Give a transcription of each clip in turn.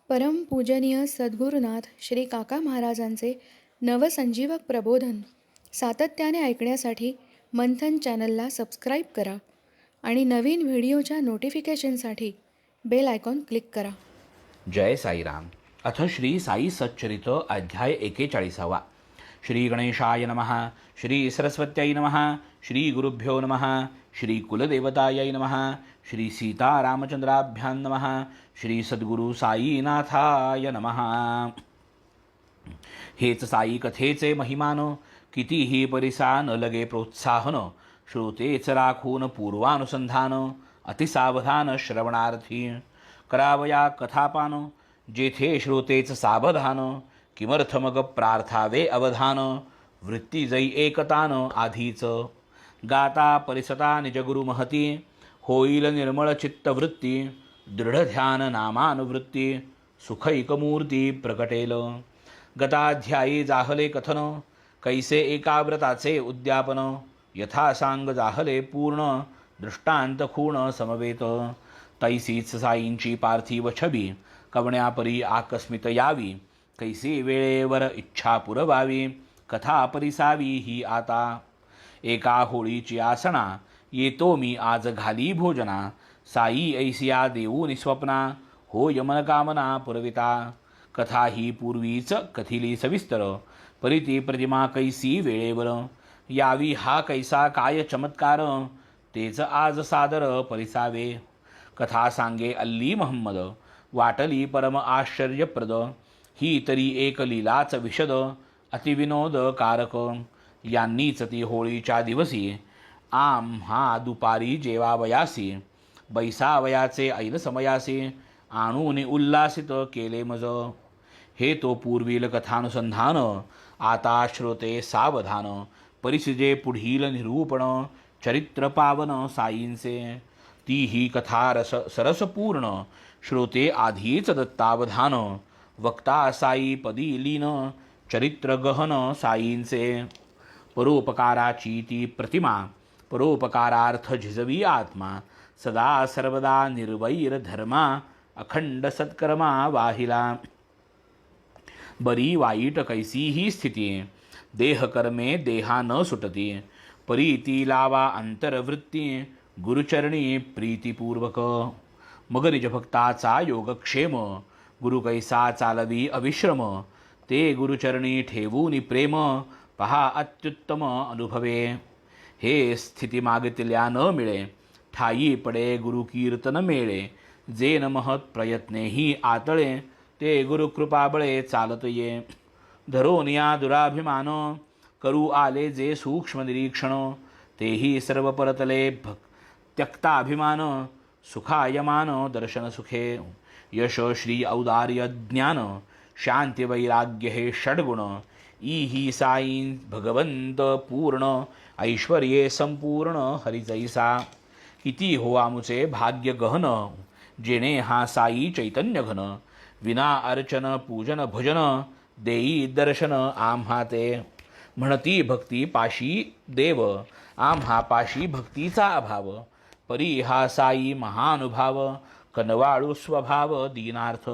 परमपूजनीय सद्गुरुनाथ श्री काका महाराजांचे नवसंजीवक प्रबोधन सातत्याने ऐकण्यासाठी मंथन चॅनलला सबस्क्राईब करा आणि नवीन व्हिडिओच्या नोटिफिकेशनसाठी बेल आयकॉन क्लिक करा. जय साईराम. अथ श्री साई सच्चरित अध्याय 41. श्री गणेशाय नमः. श्री सरस्वत्यै नमः. श्री गुरुभ्यो नमः. श्री कुलदेवतायै नमः. श्री सीतारामचंद्राभ्यां नमः. श्री सद्गुरु साईनाथाय नमः. हेच साई कथेचे महिमान, कितीही परिसा न लगे प्रोत्साहन. श्रोतेच राखून पूर्वानुसंधान, अतिसावधान श्रवणार्थी. करावया कथापान, जेथे श्रोतेच सावधान. किमर्थ मग प्रार्थावे अवधान, वृत्ती जै एकतान आधीच. गाता परिसता निजगुरु महती, होईल निर्मळ चित्तवृत्ती. दृढ ध्यान नामानुवृत्ती, सुखैकमूर्ती प्रकटेल. गताध्यायी जाहले कथन, कैसे एकाव्रताचे उद्यापन. यथा सांग जाहले पूर्ण, दृष्टांत खूण समवेत. तैसीच साईंची पार्थिव छबी, कवण्यापरी आकस्मित यावी. कैसी वेळेवर इच्छा पुरवावी, कथा परिसावी ही आता. एका होळीची आसना, येतो मी आज घाली भोजना. साई ऐसिया देऊ निस्वप्ना, होय मनकामना पुरविता. कथा ही पूर्वीच कथिली सविस्तर, परिती प्रतिमा कैसी वेळेवर. यावी हा कैसा काय चमत्कार, तेच आज सादर परिसावे. कथा सांगे अल्ली महम्मद, वाटली परम आश्चर्यप्रद. ही तरी एक लीलाच विशद, अतिविनोद कारक. यांनीच ती होळीच्या दिवसी, आम्हा दुपारी जेवावयासी. बैसावयाचे ऐन समयासी, आणून उल्लासित केले मज. हे तो पूर्वील कथानुसंधान, आता श्रोते सावधान. परिसिजे पुढील निरूपण, चरित्र पावन साईंचे. ती ही कथा सरसपूर्ण, श्रोते आधीच दत्तावधान. वक्ता साई पदी लीन, चरित्र गहन साईंचे. परोपकाराची ती प्रतिमा, परोपकारार्थ झिजवी आत्मा. सदा सर्वदा निर्वैर धर्मा, अखंड सत्कर्मा वाहिला. बरी वाईट कैसीही स्थिती, देहकर्मे देहा न सुटती. परीती लावा अंतरवृत्ती, गुरुचरणी प्रीतिपूर्वक. मग निजभक्ताचा योगक्षेम, गुरु कैसा चालवी अविश्रम. ते गुरुचरणी ठेवून प्रेम, पहा अत्युत्तम अनुभवे. हे स्थिती मागितल्या न मिळे, ठायी पडे गुरुकीर्तन मेळे. जे न महत् प्रयत्नेही आतळे, ते गुरुकृपाबळे चालत ये. धरोनिया दुराभिमान, करू आले जे सूक्ष्म निरीक्षण. तेही सर्व परतले त्यक्ताभिमान, सुखायमान दर्शन सुखे. यश श्री औदार्य ज्ञान, शांती वैराग्य हे षड्गुण. ही साई भगवंत पूर्ण, ऐश्वर्ये संपूर्ण हरिजैसा. किती हो आमुचे भाग्य गहन, जेणे हा साई चैतन्य घन. विना अर्चन पूजन भजन, देई दर्शन आम्हा ते. म्हणती भक्ती पाशी देव, आम्हा पाशी भक्तीचा अभाव. परी हा साई महानुभाव, कनवाळू स्वभाव दीनार्थ.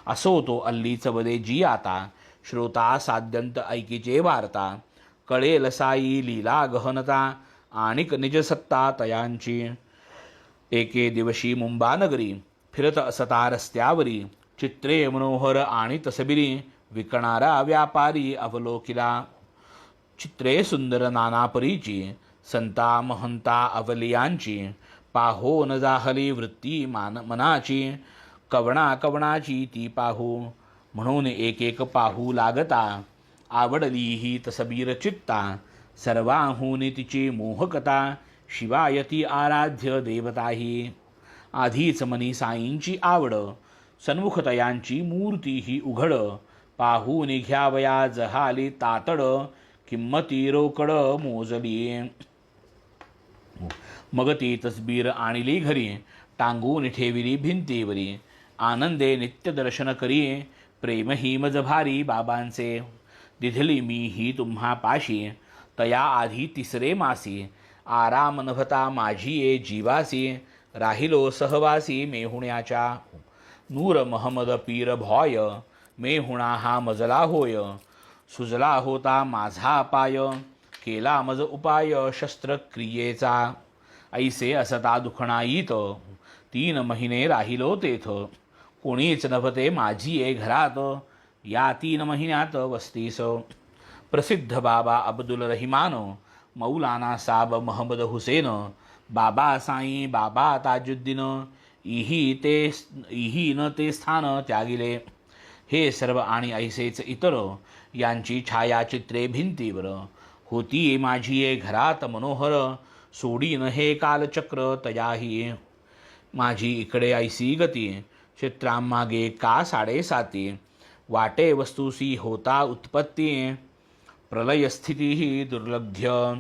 असो तो अल्लीच वदे जी आता, श्रोता साद्यंत ऐकीचे वार्ता. कळेल साई लीला गहनता, आणिक निजसत्ता तयांची. एके दिवशी मुंबा नगरी, फिरत असता रस्त्यावरी. चित्रे मनोहर आणि तसबिरी, विकणारा व्यापारी अवलोकिला. चित्रे सुंदर नाना परीची, संता महंता अवलियांची. पाहो न जाहली वृत्ती मनाची, कवणा कवणाची ती पाहू. म्हणून एक एक पाहू लागता, आवडली ही तसबीर चित्ता. सर्वाहून तिची मोहकता, शिवायती आराध्य देवताही. आधीच मनी साईंची आवड, सन्मुखतयांची मूर्ती ही उघड. पाहून घ्यावया जहाली तातड, किंमती रोकड मोजली. मग ती तसबीर आणली घरी, टांगून ठेविली भिंतीवरी. आनंदे नित्य दर्शन करी, प्रेम ही मज भारी बाबांचे. दिधली मी ही तुम्हा पाशी, तया आधी तिसरे मासी. आराम नभता माझी ये जीवासी, राहिलो सहवासी मेहुण्याच्या. नूर महमद पीर भॉय मेहुणा हा मजला होय सुजला होता माझा पाय केला मज उपाय शस्त्रक्रियेचा ऐसे असता दुखणाईत 3 महिने राहिलो तेथ कोणीच नभते माझी ये घरात या 3 महिन्यात वस्तीस प्रसिद्ध बाबा अब्दुल रहिमान मौलाना साब महमद हुसेन बाबा साई बाबा ताजुद्दीन इही न ते स्थान त्यागिले हे सर्व आणि ऐसेच इतर यांची छायाचित्रे भिंतीवर होती माझी ये घरात मनोहर सोडीन हे कालचक्र तयाही माझी इकडे ऐसी गती चित्रांमागे का 7.5 वाटे वस्तूसी होता उत्पत्ती प्रलयस्थिती ही दुर्लभ्य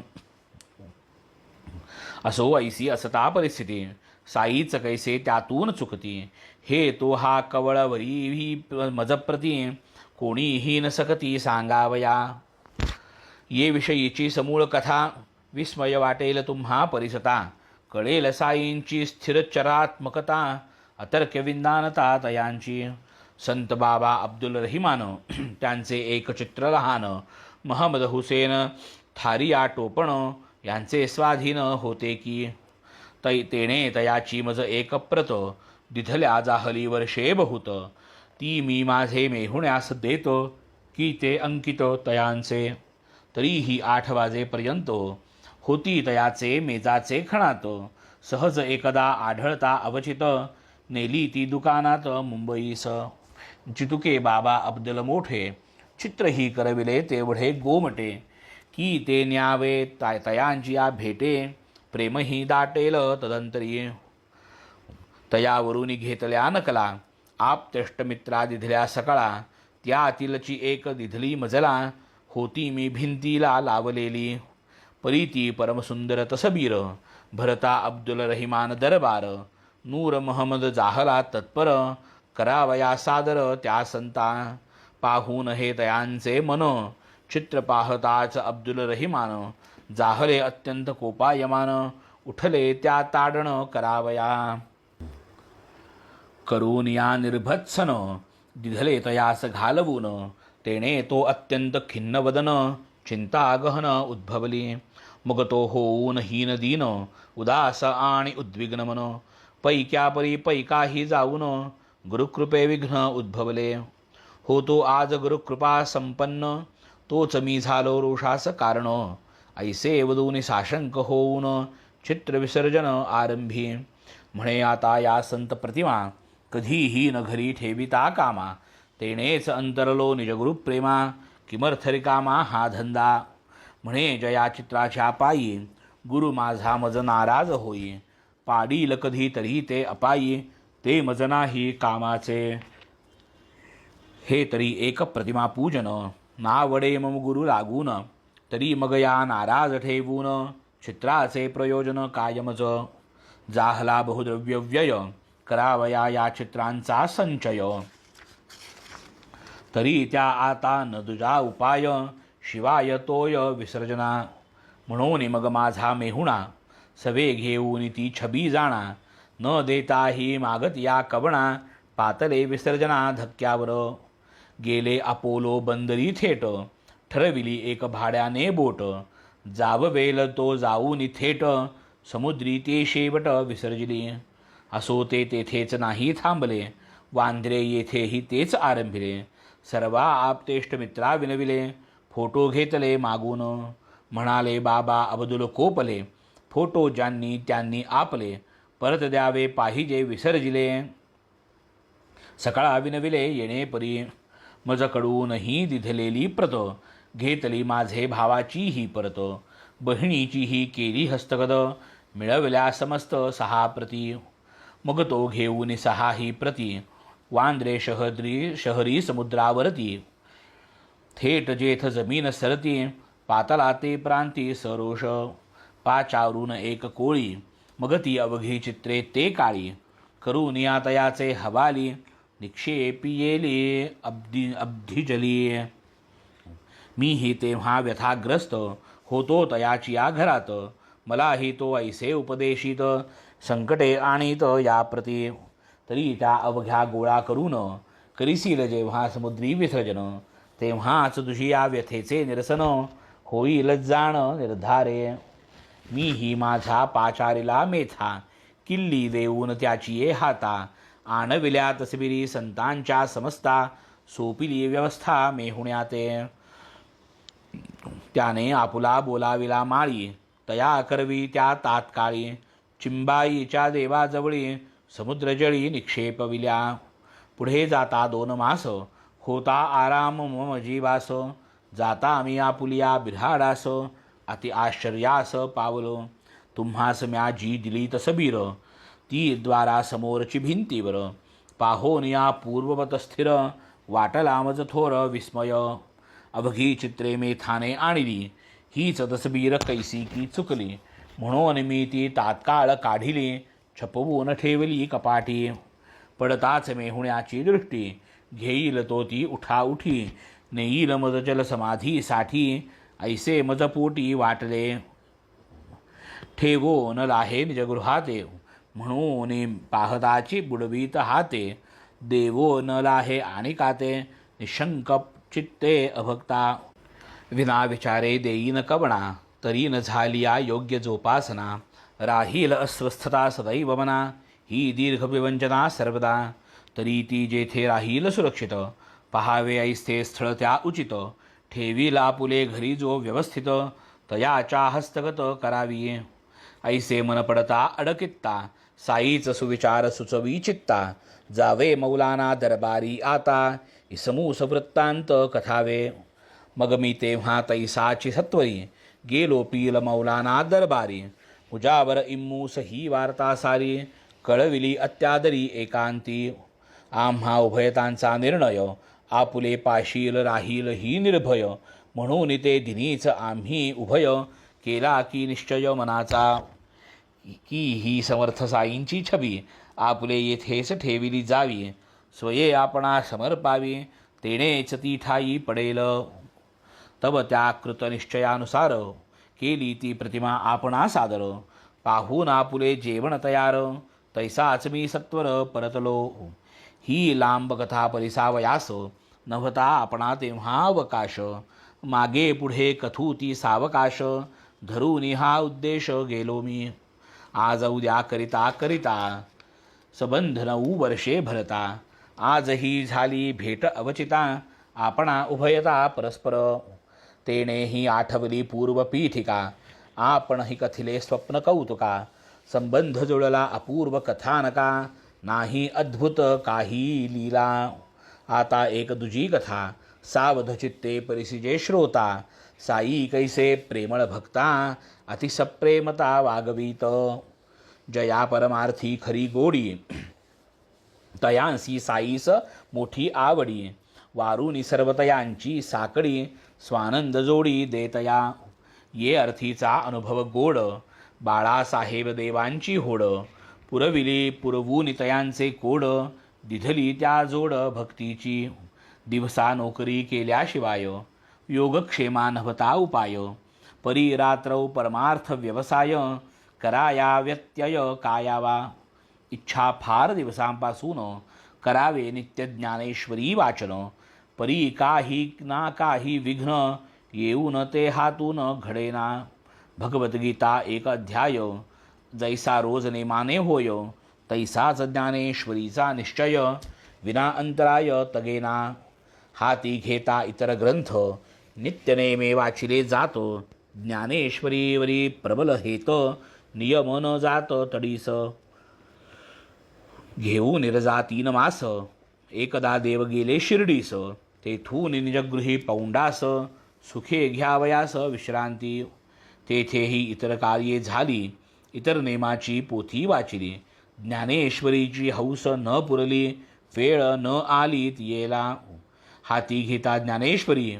असो ऐसी असता परिस्थिती साईच कैसे त्यातून चुकती हे तो हा कवळवरी मजप्रती कोणीही न सकती सांगावया ये विषयीची समूळ कथा विस्मय वाटेल तुम्हा परिसता कळेल साईंची स्थिरचरात्मकता अतर्क्यविंदानता तयांची संत बाबा अब्दुल रहिमान त्यांचे एक चित्र लहान महमद हुसेन थारिया टोपण यांचे स्वाधीन होते की तेणे तयाची मज एक प्रत दिधल्या जाहली वर्षे बहुत ती मी माझे मेहुण्यास देतो की ते अंकित तयांचे तरीही 8 वाजेपर्यंत होती तयाचे मेजाचे खणात सहज एकदा आढळता अवचित नेली ती दुकानात मुंबईस जितुके बाबा अब्दुल मोठे चित्रही करविले तेवढे गोमटे की ते न्यावे तयांची या भेटे प्रेमही दाटेल तदंतरी तयावरून घेतल्या नकला आप्तेष्टमित्रा दिधल्या सकाळा त्यातीलची एक दिधली मजला होती मी भिंतीला लावलेली परीती परमसुंदर तसबीर भरता अब्दुल रहिमान दरबार नूर महमद जाहला तत्पर करावया सादर त्या संता पाहून हे तयांचे मन चित्र पाहताच अब्दुल रहिमान जाहले अत्यंत कोपायमान उठले त्या ताडण करावया करून या निर्भत्सन दिधले तयास घालवून तेणे तो अत्यंत खिन्नवदन चिंता गहन उद्भवली मग तो होऊन हीन दीन उदास आणि उद्विग्न मन पैक्यापरी पैकाही जाऊन गुरुकृपे विघ्न उद्भवले होतो आज गुरुकृपा संपन्न तोच मी झालो रोषास कारण ऐसे वदूनी साशंक होऊन चित्रविसर्जन आरंभी म्हणे आता या संत प्रतिमा कधीही न घरी ठेविता कामा तेणेच अंतरलो निजगुरुप्रेमा किमर्थरिकामा हा धंदा म्हणे जया चित्राच्या पायी गुरु माझा मज नाराज होई पाडील कधी तरी ते अपायी ते मज नाही कामाचे हे तरी एक प्रतिमा पूजन नावडे मम गुरु लागून तरी मग या नाराज ठेवून चित्राचे प्रयोजन कायमज जाहला बहुद्रव्य व्यय करावया या चित्रांचा संचय तरी त्या आता न दुजा उपाय शिवाय तोय विसर्जना म्हणून मग माझा मेहुणा सवे घेऊन ती छबी जाणा न देताही मागत या कवणा पातले विसर्जना धक्क्यावर गेले अपोलो बंदरी थेट ठरविली एक भाड्याने बोट जाववेल तो जाऊन थेट समुद्री ते शेवट विसर्जिली असो ते तेथेच नाही थांबले वांद्रे येथेही तेच आरंभिले सर्वा आपतेष्ट मित्रा विनविले फोटो घेतले मागून म्हणाले बाबा अब्दुल कोपले फोटो ज्यांनी त्यांनी आपले परत द्यावे पाहिजे विसर्जिले सकाळा विनविले येणे परी मजकडूनही दिधलेली प्रत घेतली माझे भावाची ही परत बहिणीची ही केली हस्तगत मिळवल्या समस्त 6 प्रती मग तो घेऊन 6 ही प्रती वांद्रे शहरी समुद्रावरती थेट जेथ जमीन सरती पातला ते प्रांती सरोष पाचावरून एक कोळी मग ती अवघी चित्रे ते काळी करून या तयाचे हवाली निक्षेपियेली अब्धिजली मीही तेव्हा व्यथाग्रस्त होतो तयाची या घरात मलाही तो ऐसे उपदेशित संकटे आणीत या प्रती तरी त्या अवघ्या गोळा करून करीसील जेव्हा समुद्री विसर्जन, तेव्हाच तुझी या व्यथेचे निरसन होईल जाण निर्धारे. मी ही माझा पाचारीला मेथा, किल्ली देऊन त्याची ये हाता. आणविल्या तसबिरी संतांच्या समस्ता, सोपिली व्यवस्था मेहुण्याते. त्याने आपुला बोलाविला माळी, तया करवी त्या तात्काळी. चिंबाईच्या देवाजवळी समुद्रजळी निक्षेपविल्या. पुढे जाता 2 मास, होता आराम मम जीवास. जाता मी आपुलिया बिऱ्हाडास, अति आश्चर्यास पावलो. तुम्हास म्या जी दिली तसबीर, ती द्वारा समोरची भिंतीवर. पाहोन या पूर्ववत स्थिर, वाटला मज थोर विस्मय. अवघी चित्रे मेथाने आणली, हीच तसबीर कैसी की चुकली. म्हणून मी ती तात्काळ काढिली, छपवून ठेवली कपाटी. पडताच मेहुण्याची दृष्टी, घेईल तो ती उठाउठी. नेईल मज जल समाधीसाठी, ऐसे मज पोटी वाटले. ठेवो न लाहे निजगृहाते, म्हणून पाहताची बुडवीत हाते. देवो न लाहे आणि काते, निशंक चित्ते अभक्ता. विना विचारे देईन कवणा, तरी न झालिया योग्य जोपासना. राहील अस्वस्थता सदैव मना, ही दीर्घ विवंचना सर्वदा. तरी ती जेथे राहील सुरक्षित, पहावे ऐस्थे स्थळ त्या उचित. ठेवील आपुले घरी जो व्यवस्थित, तयाच्या हस्तगत करावी. ऐसे मन पडता अडकित्ता, साईच सुविचार सुचवी चित्ता. जावे मौलाना दरबारी आता, इसमूस वृत्तांत कथावे. मग मी तेव्हा तैसाची सत्वरी, गेलो पील मौलाना दरबारी. मुजावर इम्मूस ही वार्ता सारी, कळविली अत्यादरी एकांती. आम्हा उभयतांचा निर्णय, आपुले पाशील राहील ही निर्भय. म्हणून ते दिनीच आम्ही उभय, केला की निश्चय मनाचा. की ही समर्थ साईंची छबी, आपुले येथेच ठेविली जावी. स्वये आपणा समर्पावी, तेणेच ती ठाई पडेल. तव त्या कृतनिश्चयानुसार, केली ती प्रतिमा आपणा सादर. पाहून आपुले जेवण तयार, तैसाच मी सत्वर परतलो. ही लांब कथा परिसावयास, नव्हता आपणा तेव्हा अवकाश. मागे पुढे कथू ती सावकाश, धरून हा उद्देश गेलो मी. आज उद्या करिता करिता, संबंध 9 वर्षे भरता. आज ही झाली भेट अवचिता, आपणा उभयता परस्पर. तेने ही आठवली पूर्व पीठिका, आपण ही कथिले स्वप्न कौतुका. संबंध जुळला अपूर्व कथानका, नाही अद्भुत काही लीला. आता एक दुजी कथा, सावध चित्ते परिसिजे श्रोता. साई कैसे प्रेमळ भक्ता, अतिसप्रेमता वागवीत. जया परमार्थी खरी गोडी, तयांसी साईस मोठी आवडी. वारुनी सर्वतयांची साकडी, स्वानंद जोडी देतया. ये अर्थीचा अनुभव गोड, बाळासाहेब देवांची होड. पुरविली पुरवून तयांचे कोड, दिधली त्या जोड भक्तीची. दिवसा नोकरी केल्याशिवाय, योगक्षेमा नव्हता उपाय. परी रात्रौ परमार्थ व्यवसाय, कराया व्यत्यय कायावा. इच्छा फार दिवसांपासून, करावे नित्य ज्ञानेश्वरी वाचन. परी काही ना काही विघ्न, येऊन ते हातून घडेना. भगवद्गीता 1 अध्याय, जैसा रोज नेमाने होय. तैसाच ज्ञानेश्वरीचा निश्चय, विना अंतराय तगेना. हाती घेता इतर ग्रंथ, नित्यनेमे वाचिले जात. ज्ञानेश्वरीवरी प्रबल हेत, नियम न जात तडीस. घेऊन निरजा 3 मास, एकदा देव गेले शिर्डीस. तेथून निजगृही पौंडास, सुखे घ्यावयास विश्रांती. तेथेही इतर कार्ये झाली, इतर नेमाची पोथी वाचिली. ज्ञानेश्वरीची हौस न पुरली, वेळ न आली येला. हाती घेता ज्ञानेश्वरी,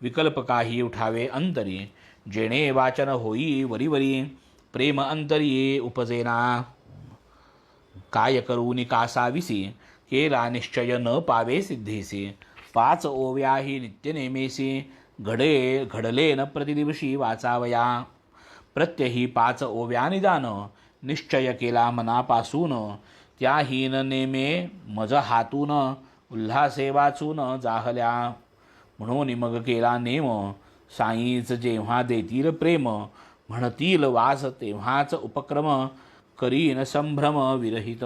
विकल्प काही उठावे अंतरी. जेणे वाचन होई वरीवरी, प्रेम अंतरी उपजेना. काय करूनी कासाविसी, केला निश्चय न पावे सिद्धीसी. 5 ओव्याही नित्यनेमेसी, घडले न प्रतिदिवशी वाचावया. प्रत्यही 5 ओव्या निदान, निश्चय केला मनापासून. त्याहीन नेमे मज हातून उल्हासे वाचून जाहल्या. म्हणून मग केला नेम साईच जेव्हा देतील प्रेम. म्हणतील वास तेव्हाच उपक्रम करीन संभ्रम विरहित.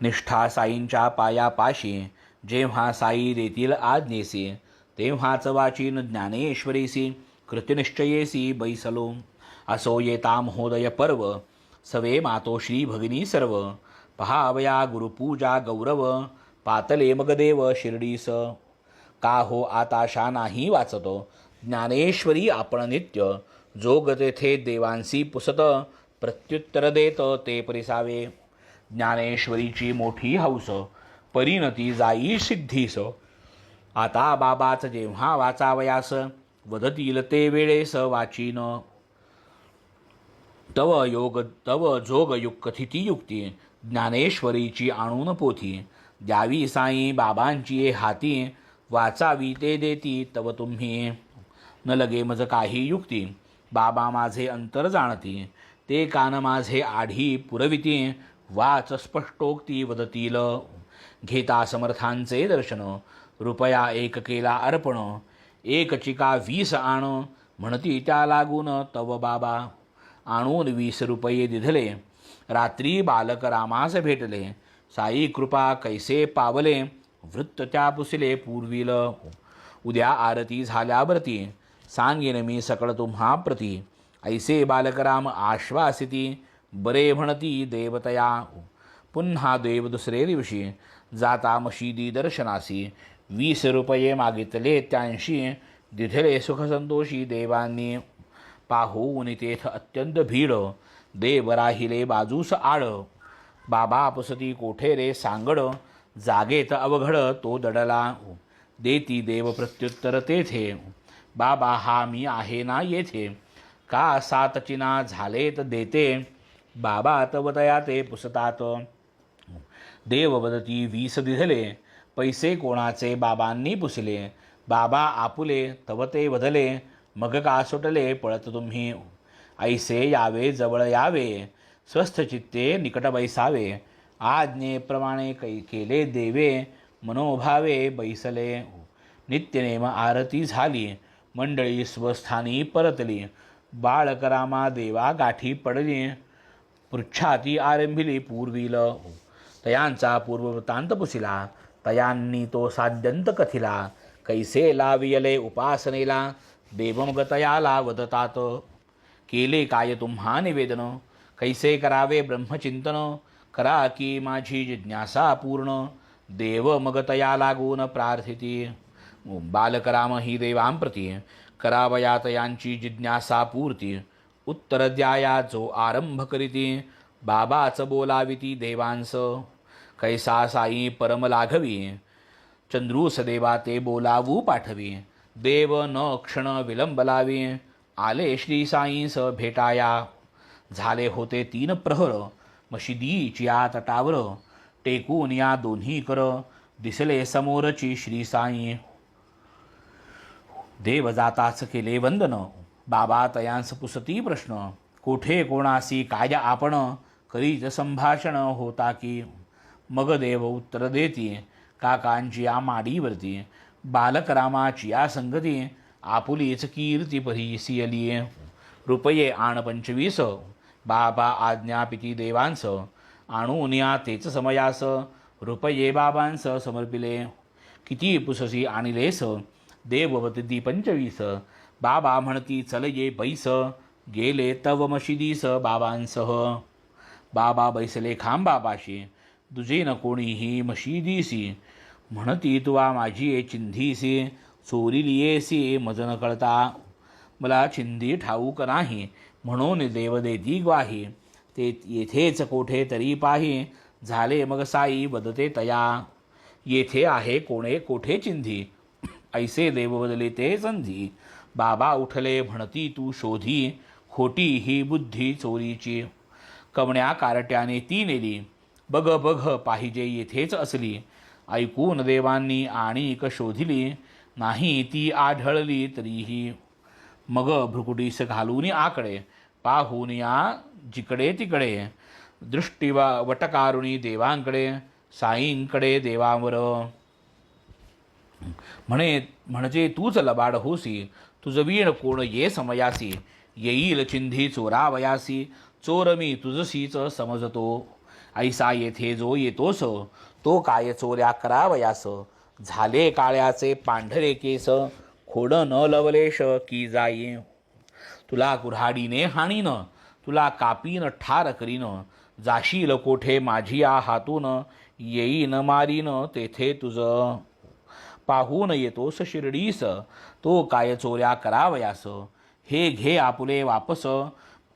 निष्ठा साईंच्या पायापाशी जेव्हा साई देतील आज्ञेसी. तेव्हाच वाचीन ज्ञानेश्वरीसी कृत्यनिश्चयेसी बैसलो. असो येता महोदय पर्व सवे मातो श्री भगिनी सर्व. पहावया गुरुपूजा गौरव पातले मग देव शिर्डीस. का हो आता शा नाही वाचतो ज्ञानेश्वरी आपण नित्य. जोग तेथे देवांसी पुसत प्रत्युत्तर देत ते परिसावे. ज्ञानेश्वरीची मोठी हौस परिणती जाई सिद्धीस. आता बाबाच जेव्हा वाचावयास वदतील ते वेळेस वाचीन. तव जोग कथिती युक्ती ज्ञानेश्वरीची आणून पोथी. द्यावी साई बाबांची हाती वाचावी ते देती तव तुम्ही. न लगे मज काही युक्ती बाबा माझे अंतर जाणती. ते कान माझे आढी पुरविती वाच स्पष्टोक्ती वदतील. घेता समर्थांचे दर्शन रुपया एक केला अर्पण. एक चिका 20 आण म्हणती त्या लागून तव बाबा. आणून 20 रुपये दिधले रात्री बालक रामास भेटले. साई कृपा कैसे पावले वृत्त त्या पुसिले पूर्वील. उद्या आरती झाल्यावरती सांगेन मी सकळ तुम्हा प्रती. ऐसे बालकराम आश्वासिती बरे म्हणती देवतया. पुन्हा देव दुसरे दिवशी जाता मशिदी दर्शनासी. 20 रुपये मागितले त्यांशी दिधले सुखसंतोषी देवांनी. पाहून तेथ अत्यंत भीड देव राहिले बाजूस आड. बाबा पुसती कोठे रे सांगड जागेत अवघड तो दडला. देती देव प्रत्युत्तर तेथे बाबा हा मी आहे ना येथे. का सातचिना झालेत देते बाबा तव दया ते पुसतात. देव वदती 20 दिधले पैसे कोणाचे बाबांनी पुसले. बाबा आपुले तव ते वदले मग का सुटले पळत तुम्ही. ऐसे यावे जवळ यावे स्वस्थ चित्ते निकट बैसावे. आज्ञेप्रमाणे केले देवे मनोभावे बैसले. नित्यनेम आरती झाली मंडळी स्वस्थानी परतली. बाळकरामा देवा गाठी पडली पृच्छाती आरंभिली पूर्वील. तयांचा पूर्ववृत्तांत पुसिला तयांनी तो साद्यंत कथिला. कैसे लावियले उपासनेला देवमग तयाला वदतात. केले काय तुम्हा निवेदन कैसे करावे ब्रह्मचिंतन. करा की माझी जिज्ञासा पूर्ण देव मग तया लागून प्रार्थिती. बालकराम ही देवांप्रती करावयात यांची जिज्ञासा पूर्ती. उत्तर द्याया जो आरंभ करीती बाबाच बोलाविती देवांस. कैसा साई परम लाघवी चंद्रूस देवा ते बोलावू पाठवी. देव न क्षण विलंब लावी आले श्री साईंस भेटाया. झाले होते 3 प्रहर मशिदीच्या तटावर टेकून या दोन्ही कर दिसले समोरची श्री साई. देव जाताच केले वंदन बाबा तयांस पुसती प्रश्न. कोठे कोणासी काय आपण करीत संभाषण होता की. मग देव उत्तर देती काकांची या माडीवरती. बालकरामाची या संगती आपुलीच कीर्ती परिसियली. रुपये आण 25 बाबा आज्ञापिती देवांस. आणून या तेच समयास रुपये बाबांस समर्पिले. किती पुससी आणिलेस देववती 25. बाबा म्हणती चल ये बैस. गेले तव मशिदीस बाबांसह. बाबा बैसले खांबापाशी तुझे न कोणीही मशिदीसी. म्हणती तुवा माझी ये चिंधीसी. चोरिलियेसी मज न कळता. मला चिंधी ठाऊक नाही म्हणून देव देती ग्वाही. ते येथेच कोठे तरी पाही झाले मग साई वदते तया. येथे आहे कोणे कोठे चिंधी ऐसे देव बदले ते संधी. बाबा उठले म्हणती तू शोधी खोटी ही बुद्धी चोरीची. कवण्या कारट्याने ती नेली बघ बघ पाहिजे येथेच असली. ऐकून देवांनी आणिक शोधिली नाही ती आढळली तरीही. मग भ्रुकुटीस घालून आकडे पाहून या जिकडे तिकडे दृष्टीवा वटकारुणी देवांकडे साईंकडे देवांवर. म्हणजे तूच लबाड होसी, तुझ वीण कोण ये समयासी, येईल चिंधी चोरावयासी, चोर मी तुझसीच समजतो. ऐसा येथे जो येतोस, तो काय चोऱ्या करावयास, झाले काळ्याचे पांढरे केस, खोड न लवलेश की जाई. तुला कुऱ्हाडीने हाणीन, तुला कापीन ठार करीन, जाशील कोठे माझी हातून, येईन मारीन तेथे तुझ. पाहून येतोस शिर्डीस, तो काय चोऱ्या करावयास, हे घे आपुले वापस,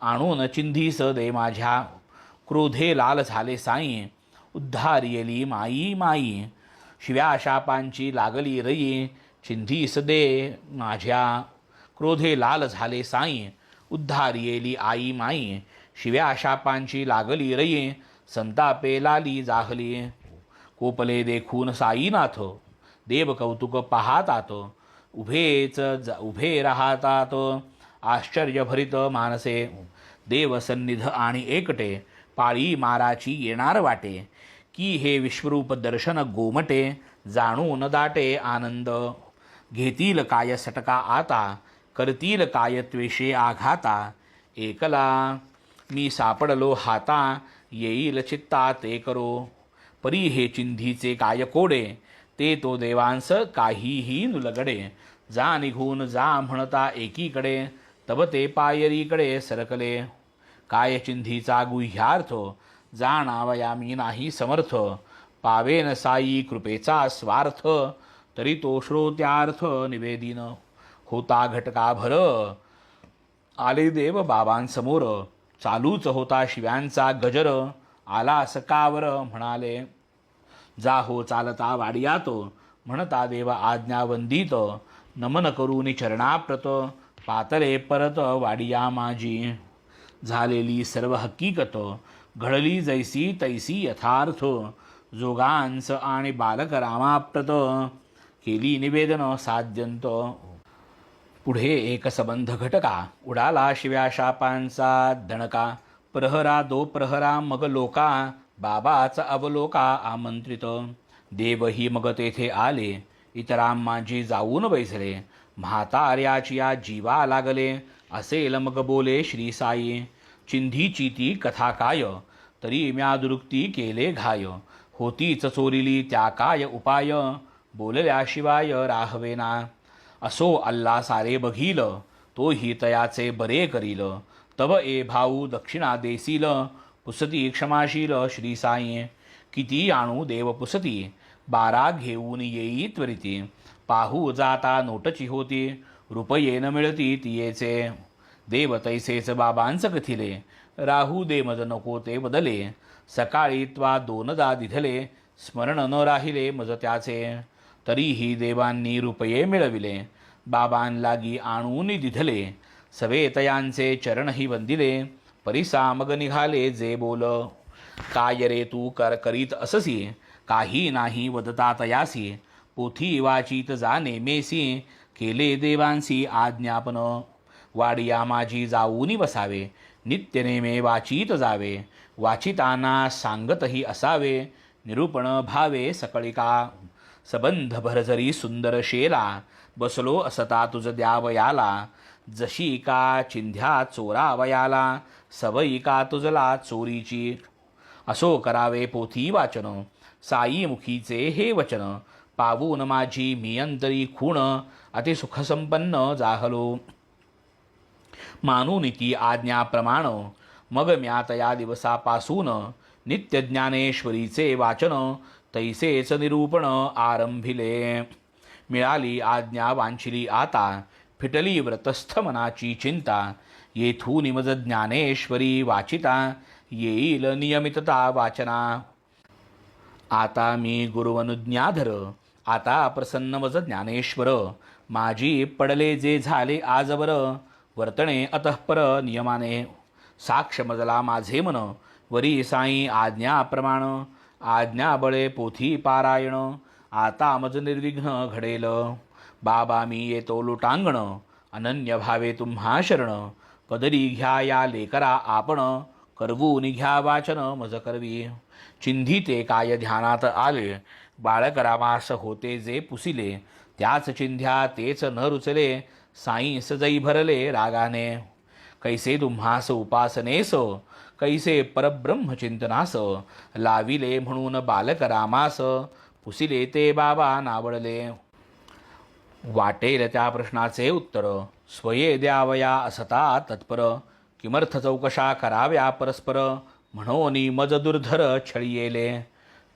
आणून चिंधीस दे माझ्या. क्रोधे लाल झाले साई, उद्धार येली माई माई, शिव्या शापांची लागली रई, चिंधीस दे माझ्या. क्रोधे लाल झाले साई, उद्धार येली आई माई, शिव्या शापांची लागली रई, संतापे लाली जाहली. कोपले देखून साईनाथ, देव कौतुक पाहतात, उभे राहतात आश्चर्यभरित मानसे. देव सन्निध आणि एकटे, पाळी माराची येणार वाटे, की हे विश्वरूप दर्शन गोमटे, जाणून दाटे आनंद. घेतील काय सटका आता, करतील काय त्वेषे आघाता, एकला मी सापडलो हाता, येईल चित्ता ते करो. परी हे चिंधीचे काय कोडे, ते तो देवांस काहीही नुलगडे. जा निघून जा म्हणता एकीकडे, तब ते पायरीकडे सरकले. काय चिंधीचा गुह्यार्थ, जाणावया मी नाही समर्थ, पावेन साई कृपेचा स्वार्थ, तरी तो श्रोत्यार्थ निवेदिन. होता घटका भर, आले देव बाबांसमोर, चालूच होता शिव्यांचा गजर, आला सकावर म्हणाले, जा हो चालता वाडियात, म्हणता देव आज्ञा वंदित, नमन करून चरणाप्रत, पातळे परत वाडिया माझी. झालेली सर्व हकीकत, घडली जैसी तैसी यथार्थ, जोगांस आणि बालक रामाप्रत, केली निवेदन साध्यंत. पुढे एक संबंध घटका, उडाला शिव्या शापांचा दणका, प्रहरा दो प्रहरा मग लोका, बाबाचा अवलोका आमंत्रित. देवही मग तेथे आले, इतरां माझी जाऊन बैसले, म्हाताऱ्याची या जीवा लागले, असेल मग बोले श्री साई. चिंधीची ती कथा काय, तरी म्या दुरुक्ती केले घाय, होतीच चोरिली त्या काय उपाय, बोलल्याशिवाय राहवेना. असो अल्ला सारे बघील, तोही तयाचे बरे करील, तब ए भाऊ दक्षिणा देसील, पुसती क्षमाशील श्री साई. किती आणू देव पुसती, 12 घेऊन येई त्वरिती, पाहू जाता नोटची होती, रुपये न मिळती तियेचे. देव तैसेच बाबांच कथिले, राहू दे मज नको ते बदले, सकाळी त्वा 2दा दिधले, स्मरण न राहिले मज त्याचे. तरीही देवांनी रुपये मिळविले, बाबांलागी आणून दिधले, सवेतयांचे चरणही वंदिले, परिसा मग निघाले जे बोल. काय रे तू करीत अससी, काही नाही वदता तयासी, पोथी वाचित जा नेमेसी, केले देवांसी आज्ञापन. वाडिया माझी जाऊनी बसावे, नित्य नेमे वाचित जावे, वाचिताना सांगतही असावे, निरूपण भावे सकळिका. सबंध भरजरी सुंदर शेला, बसलो असता तुझ द्यावयाला, जशी का चिंध्या चोरावयाला, सवयी का तुझला चोरीची. असो करावे पोथी वाचन, साई मुखीचे हे वचन, पावून माझी मी अंतरी खूण, अतिसुखसंपन्न जाहलो. मानून ती आज्ञा प्रमाण, मग म्या तया दिवसापासून, नित्य ज्ञानेश्वरीचे वाचन, तैसेच निरूपण आरंभिले. मिळाली आज्ञा वांछिली आता, फिटली व्रतस्थ मनाची चिंता, येथून मज ज्ञानेश्वरी वाचिता, येईल नियमितता वाचना. आता मी गुरुवनुज्ञाधर, आता प्रसन्न मज ज्ञानेश्वर, माझी पडले जे झाले आजवर, वर्तणे अतःपर नियमाने. साक्ष मजला माझे मन, वरी साई आज्ञा प्रमाण, आज्ञा बळे पोथी पारायण, आता मज निर्विघ्न घडेल. बाबा मी येतो लोटांगण, अनन्य भावे तुम्हा शरण, पदरी घ्या या लेकरा आपण, करवू निघ्या वाचन मज करवी. चिंधिते काय ध्यानात आले, बाळक रामास होते जे पुसिले. त्याच चिंध्या तेच न रुचले, साई सजई भरले रागाने. कैसे तुम्हास उपासनेस, कैसे परब्रह्म चिंतनास. लाविले म्हणून बालक रामास, पुसिले ते बाबा नावडले. वाटेल त्या प्रश्नाचे उत्तर, स्वये द्यावया असता तत्पर. किमर्थ चौकशा कराव्या परस्पर, म्हणोनी मज दुर्धर छळियेले.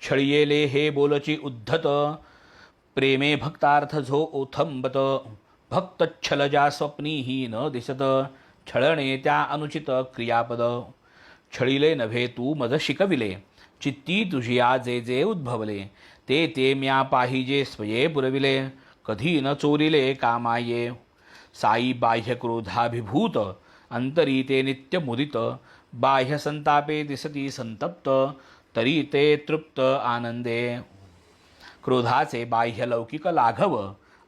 छळियेले हे बोलची उद्धत, प्रेमे भक्तार्थ झो ओथंबत. भक्त छलजा स्वप्नीही न दिसत, छळणे त्या अनुचित क्रियापद. छळिले नव्हे तू मज शिकविले, चित्ती तुझिया जे जे उद्भवले. ते ते म्या पाहिजे स्वये पुरविले, कधी न चोरिले कामाये. साई बाह्य क्रोधाभिभूत, अंतरी ते नित्य मुदित. बाह्य संतापे दिसती संतप्त, तरी ते तृप्त आनंदे. क्रोधाचे बाह्य लौकिक लाघव,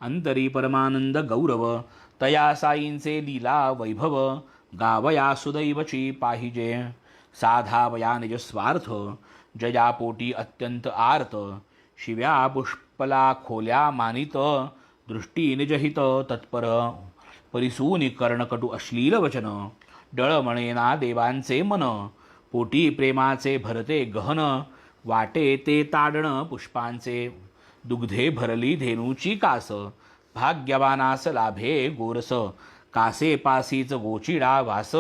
अंतरी परमानंद गौरव. तया साईंचे लीला वैभव, गावया सुदैवची पाहिजे. साधावया निज स्वार्थ, जया पोटी अत्यंत आर्त. शिव्या पुष्पला खोल्या मानित, दृष्टी निजहित तत्पर. परिसूनी कर्णकटू अश्लील वचन, डळमणेना देवांचे मन. पोटी प्रेमाचे भरते गहन, वाटे ते ताडण पुष्पांचे. दुग्धे भरली धेनूची कास, भाग्यवानास लाभे गोरस. कासे पासीच गोचिडा वास,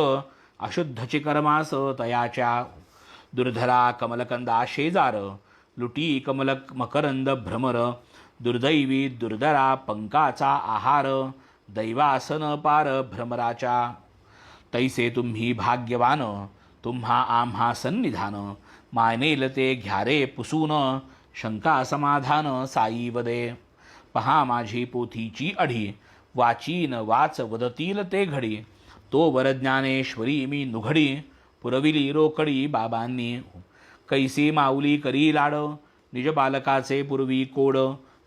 अशुद्धची कर्मास तयाच्या. दुर्धरा कमलकंदा शेजार, लुटी कमल मकरंद भ्रमर. दुर्दैवी दुर्धरा पंकाचा आहार, दैवासन पार भ्रमराच्या. तैसे तुम्ही भाग्यवान, तुम्हा आम्हा सन्निधान. मानेल ते घ्यारे पुसून, शंका समाधान साई वदे. पहा माझी पोथीची अढी, वाचीन वाच वदतील ते घडी. तो वर ज्ञानेश्वरी मी नुघडी, पुरविली रोकडी बाबांनी. कैसी माऊली करी लाड, निज बालकाचे पूर्वी कोड.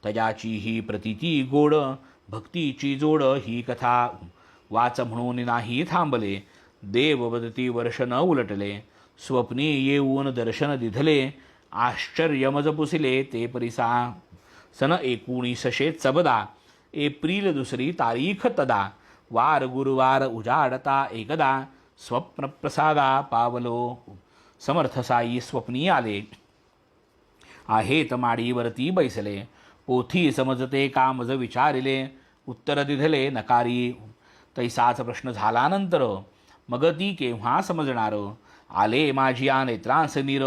तयाची ही प्रतीती गोड, भक्तीची जोड ही कथा. वाच म्हणून नाही थांबले, देव वदती वर्ष न उलटले. स्वप्नी येऊन दर्शन दिधले, आश्चर्यमज पुसिले ते परिसा. सन 1914, एप्रिल 2 तारीख तदा. वार गुरुवार उजाडता एकदा, स्वप्न प्रसादा पावलो. समर्थ साई स्वप्नी आले, आहेत माडीवरती बैसले. पोथी समजते का मज विचारिले, उत्तर दिधले नकारी. तैसाच प्रश्न झाल्यानंतर, मग ती केव्हा समजणार. आले माझिया नेत्रांस नीर,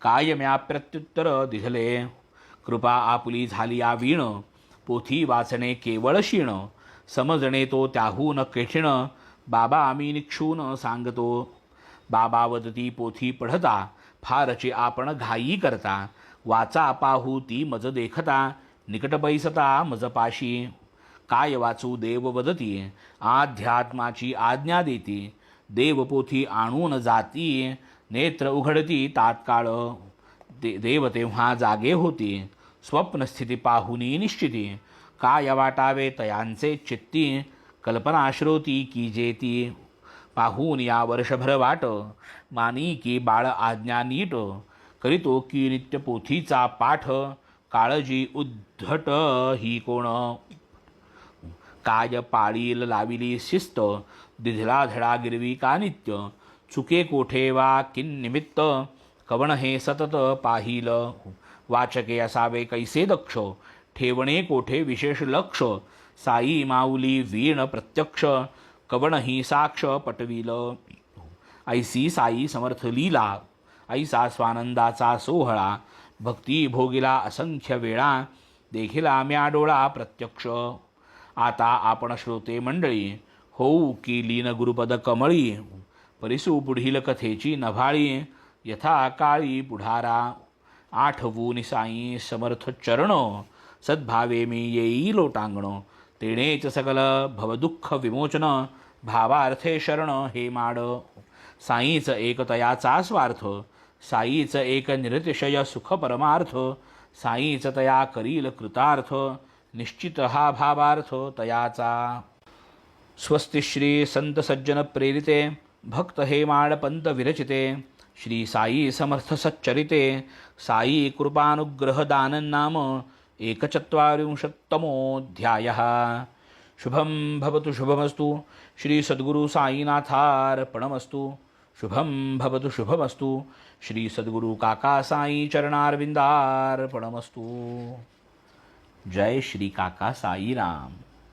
काय म्या प्रत्युत्तर दिधले. कृपा आपुली झाली या वीण, पोथी वाचणे केवळ शीण. समजणे तो त्याहून कठीण, बाबा आम्ही निक्षून सांगतो. बाबा वदती पोथी पढता, फारची आपण घाई करता. वाचा पाहू ती मज देखता, निकट बैसता मज पाशी. काय वाचू देव वदती, आध्यात्माची आज्ञा देती. देवपोथी आणून जाती, नेत्र उघडती तात्काळ. देव तेव्हा जागे होती, स्वप्नस्थिती पाहुनी निश्चिती. काय वाटावे तयांचे चित्ती, कल्पना श्रोती की जेती. पाहून या वर्षभर वाट, मानी की बाळ आज्ञा नीट. करीतो की नित्य पोथीचा पाठ, काळजी उद्धट ही कोण. काय पाळील लाविली शिस्त, दिधला धडा गिरवी का नित्य. चुके कोठे वा किन्निमित्त, कवण हे सतत पाहिल. वाचके असावे कैसे दक्ष, ठेवणे कोठे विशेष लक्ष. साई माऊली वीण प्रत्यक्ष, कवण ही साक्ष पटविल. ऐसी साई समर्थ लीला, ऐसा स्वानंदाचा सोहळा. भक्ती भोगिला असंख्य वेळा, देखिला म्या डोळा प्रत्यक्ष. आता आपण श्रोते मंडळी, होऊ की लीन गुरुपद कमळी. परिसू पुढील कथेची नभाळी, यथा काळी पुढारा. आठवून साई समर्थ चरण, सद्भावे मी येई लोटांगण. तेणेच सकल भवदुःख विमोचन, भावार्थे शरण हे माड. साईच एक तयाचा स्वार्थ, साईच एक निरतिशय सुख परमार्थ. साईच तया करील कृतार्थ, निश्चित हा भावार्थ तयाचा. स्वस्ति श्री संत सज्जन प्रेरिते भक्त हेमाडपंत विरचिते श्री साई समर्थ सच्चरिते साई कृपानुग्रहदानं नाम एकचत्वारिंशत्तमोऽध्यायः। शुभं भवतु शुभमस्तु श्री सद्गुरु साईनाथार्पणमस्तु। शुभं भवतु शुभमस्तु श्री सद्गुरु काका साई चरणारविंदार्पणमस्तु। जय श्री काका साईराम।